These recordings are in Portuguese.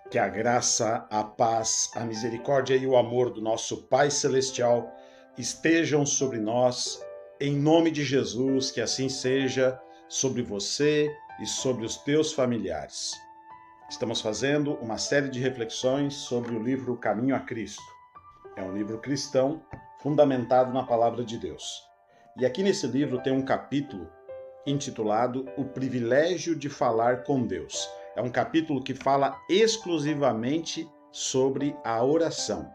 Que a graça, a paz, a misericórdia e o amor do nosso Pai Celestial estejam sobre nós, em nome de Jesus, que assim seja sobre você e sobre os teus familiares. Estamos fazendo uma série de reflexões sobre o livro Caminho a Cristo. É um livro cristão fundamentado na Palavra de Deus. E aqui nesse livro tem um capítulo intitulado O Privilégio de Falar com Deus. É um capítulo que fala exclusivamente sobre a oração.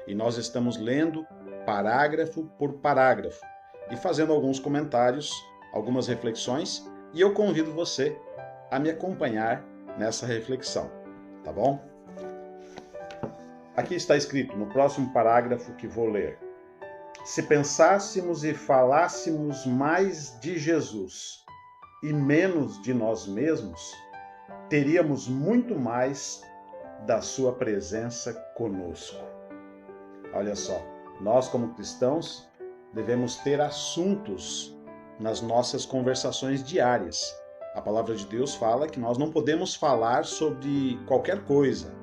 E nós estamos lendo parágrafo por parágrafo e fazendo alguns comentários, algumas reflexões, e eu convido você a me acompanhar nessa reflexão, tá bom? Aqui está escrito no próximo parágrafo que vou ler: se pensássemos e falássemos mais de Jesus e menos de nós mesmos, teríamos muito mais da sua presença conosco. Olha só, nós como cristãos devemos ter assuntos nas nossas conversações diárias. A palavra de Deus fala que nós não podemos falar sobre qualquer coisa,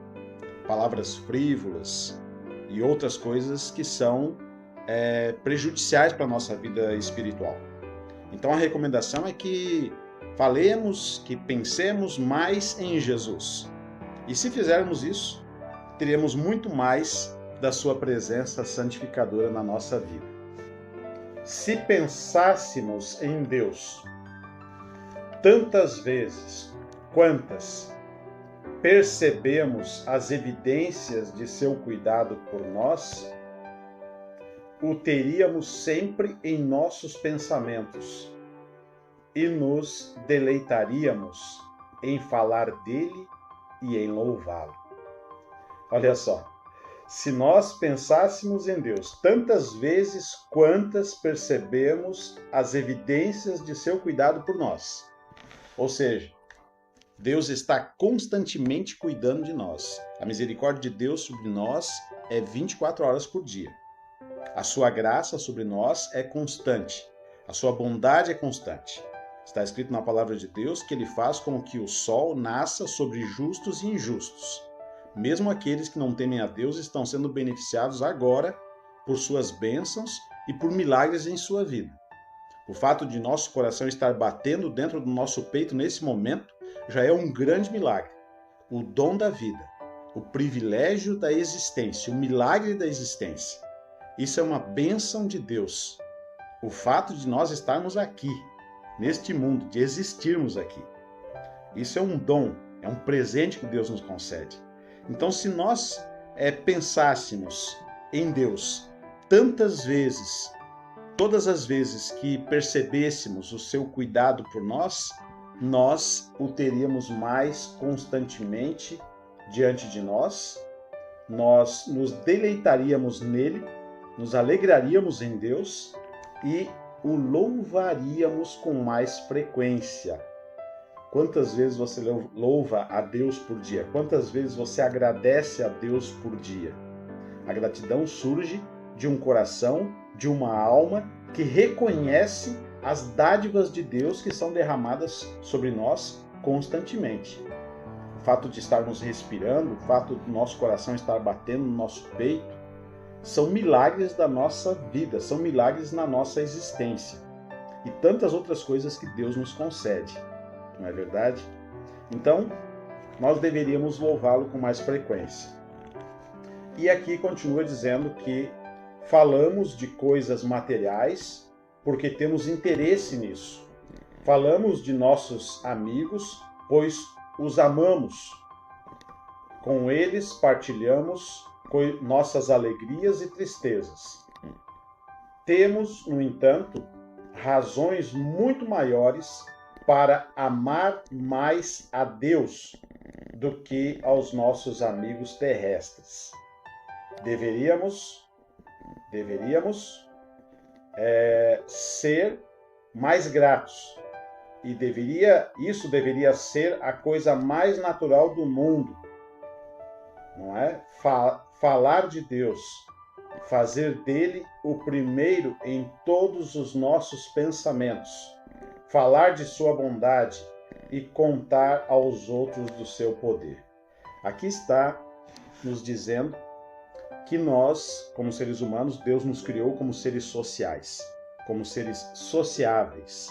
palavras frívolas e outras coisas que são prejudiciais para a nossa vida espiritual. Então a recomendação é que falemos, que pensemos mais em Jesus. E se fizermos isso, teremos muito mais da sua presença santificadora na nossa vida. Se pensássemos em Deus tantas vezes quantas percebemos as evidências de seu cuidado por nós, o teríamos sempre em nossos pensamentos e nos deleitaríamos em falar dele e em louvá-lo. Olha só, se nós pensássemos em Deus tantas vezes quantas percebemos as evidências de seu cuidado por nós, ou seja, Deus está constantemente cuidando de nós. A misericórdia de Deus sobre nós é 24 horas por dia. A sua graça sobre nós é constante. A sua bondade é constante. Está escrito na palavra de Deus que ele faz com que o sol nasça sobre justos e injustos. Mesmo aqueles que não temem a Deus estão sendo beneficiados agora por suas bênçãos e por milagres em sua vida. O fato de nosso coração estar batendo dentro do nosso peito nesse momento já é um grande milagre. O dom da vida, o privilégio da existência, o milagre da existência. Isso é uma bênção de Deus. O fato de nós estarmos aqui, neste mundo, de existirmos aqui. Isso é um dom, é um presente que Deus nos concede. Então, se nós pensássemos em Deus tantas vezes, todas as vezes que percebêssemos o seu cuidado por nós, nós o teríamos mais constantemente diante de nós nos deleitaríamos nele, nos alegraríamos em Deus e o louvaríamos com mais frequência. Quantas vezes você louva a Deus por dia? Quantas vezes você agradece a Deus por dia? A gratidão surge de um coração, de uma alma que reconhece as dádivas de Deus que são derramadas sobre nós constantemente. O fato de estarmos respirando, o fato do nosso coração estar batendo no nosso peito, são milagres da nossa vida, são milagres na nossa existência. E tantas outras coisas que Deus nos concede, não é verdade? Então, nós deveríamos louvá-lo com mais frequência. E aqui continua dizendo que falamos de coisas materiais porque temos interesse nisso. Falamos de nossos amigos, pois os amamos. Com eles partilhamos nossas alegrias e tristezas. Temos, no entanto, razões muito maiores para amar mais a Deus do que aos nossos amigos terrestres. Deveríamos ser mais gratos e isso deveria ser a coisa mais natural do mundo, não é? Falar de Deus, fazer dele o primeiro em todos os nossos pensamentos, falar de sua bondade e contar aos outros do seu poder. Aqui está nos dizendo que nós, como seres humanos, Deus nos criou como seres sociais, como seres sociáveis.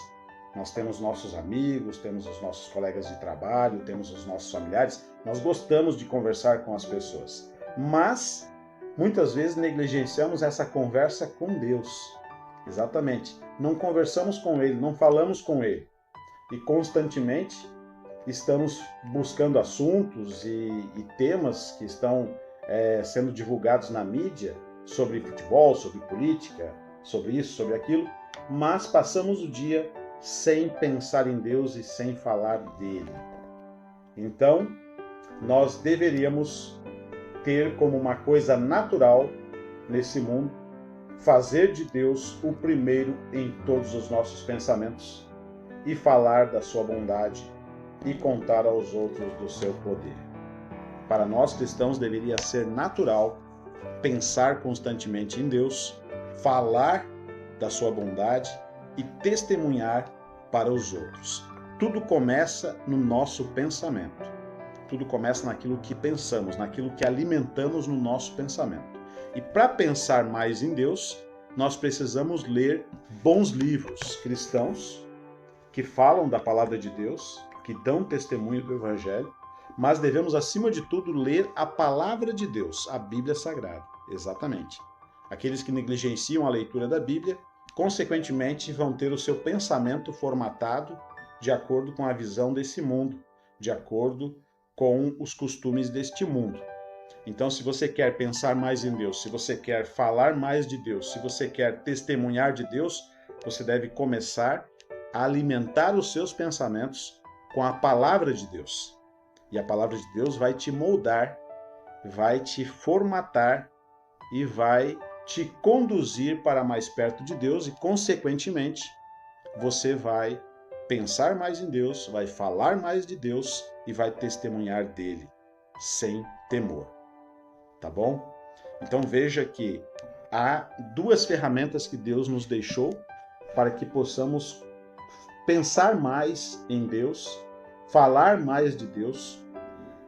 Nós temos nossos amigos, temos os nossos colegas de trabalho, temos os nossos familiares. Nós gostamos de conversar com as pessoas, mas muitas vezes negligenciamos essa conversa com Deus. Exatamente. Não conversamos com Ele, não falamos com Ele. E constantemente estamos buscando assuntos e temas que estão sendo divulgados na mídia sobre futebol, sobre política, sobre isso, sobre aquilo, mas passamos o dia sem pensar em Deus e sem falar dele. Então, nós deveríamos ter como uma coisa natural nesse mundo fazer de Deus o primeiro em todos os nossos pensamentos e falar da sua bondade e contar aos outros do seu poder. Para nós cristãos deveria ser natural pensar constantemente em Deus, falar da sua bondade e testemunhar para os outros. Tudo começa no nosso pensamento. Tudo começa naquilo que pensamos, naquilo que alimentamos no nosso pensamento. E para pensar mais em Deus, nós precisamos ler bons livros cristãos que falam da palavra de Deus, que dão testemunho do Evangelho, mas devemos, acima de tudo, ler a palavra de Deus, a Bíblia Sagrada. Exatamente. Aqueles que negligenciam a leitura da Bíblia, consequentemente, vão ter o seu pensamento formatado de acordo com a visão desse mundo, de acordo com os costumes deste mundo. Então, se você quer pensar mais em Deus, se você quer falar mais de Deus, se você quer testemunhar de Deus, você deve começar a alimentar os seus pensamentos com a palavra de Deus. E a palavra de Deus vai te moldar, vai te formatar e vai te conduzir para mais perto de Deus e, consequentemente, você vai pensar mais em Deus, vai falar mais de Deus e vai testemunhar dele sem temor. Tá bom? Então veja que há duas ferramentas que Deus nos deixou para que possamos pensar mais em Deus, falar mais de Deus,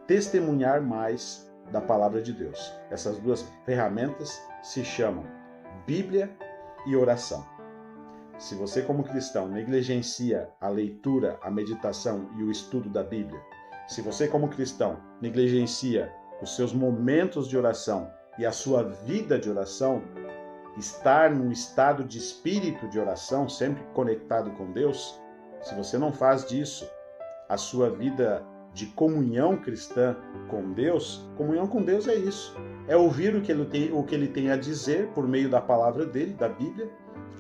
testemunhar mais da palavra de Deus. Essas duas ferramentas se chamam Bíblia e oração. Se você, como cristão, negligencia a leitura, a meditação e o estudo da Bíblia, se você, como cristão, negligencia os seus momentos de oração e a sua vida de oração, estar num estado de espírito de oração, sempre conectado com Deus, se você não faz disso a sua vida de comunhão cristã com Deus, comunhão com Deus é isso, é ouvir o que ele tem a dizer por meio da palavra dele, da Bíblia,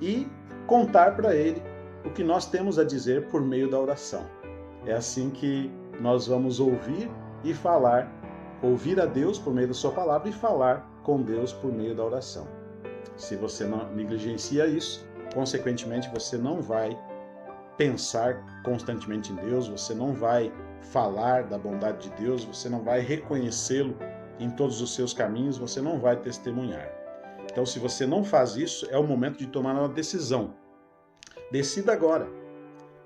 e contar para ele o que nós temos a dizer por meio da oração. É assim que nós vamos ouvir e falar, ouvir a Deus por meio da sua palavra e falar com Deus por meio da oração. Se você não negligencia isso, consequentemente você não vai pensar constantemente em Deus, você não vai falar da bondade de Deus, você não vai reconhecê-lo em todos os seus caminhos, você não vai testemunhar. Então, se você não faz isso, é o momento de tomar uma decisão. Decida agora.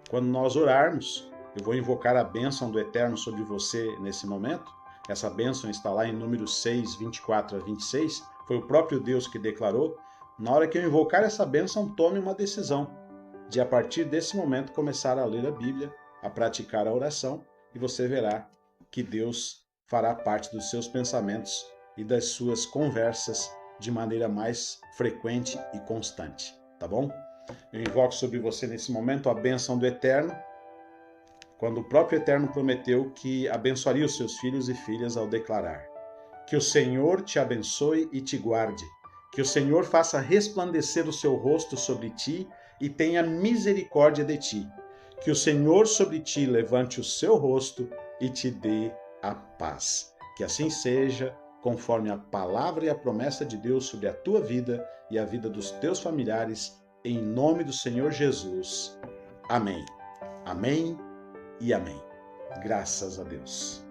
Quando nós orarmos, eu vou invocar a bênção do Eterno sobre você nesse momento. Essa bênção está lá em Números 6, 24 a 26. Foi o próprio Deus que declarou. Na hora que eu invocar essa bênção, tome uma decisão de, a partir desse momento, começar a ler a Bíblia, a praticar a oração, e você verá que Deus fará parte dos seus pensamentos e das suas conversas de maneira mais frequente e constante, tá bom? Eu invoco sobre você nesse momento a bênção do Eterno, quando o próprio Eterno prometeu que abençoaria os seus filhos e filhas ao declarar: que o Senhor te abençoe e te guarde, que o Senhor faça resplandecer o seu rosto sobre ti e tenha misericórdia de ti, que o Senhor sobre ti levante o seu rosto e te dê a paz. Que assim seja, conforme a palavra e a promessa de Deus sobre a tua vida e a vida dos teus familiares, em nome do Senhor Jesus. Amém. Amém e amém. Graças a Deus.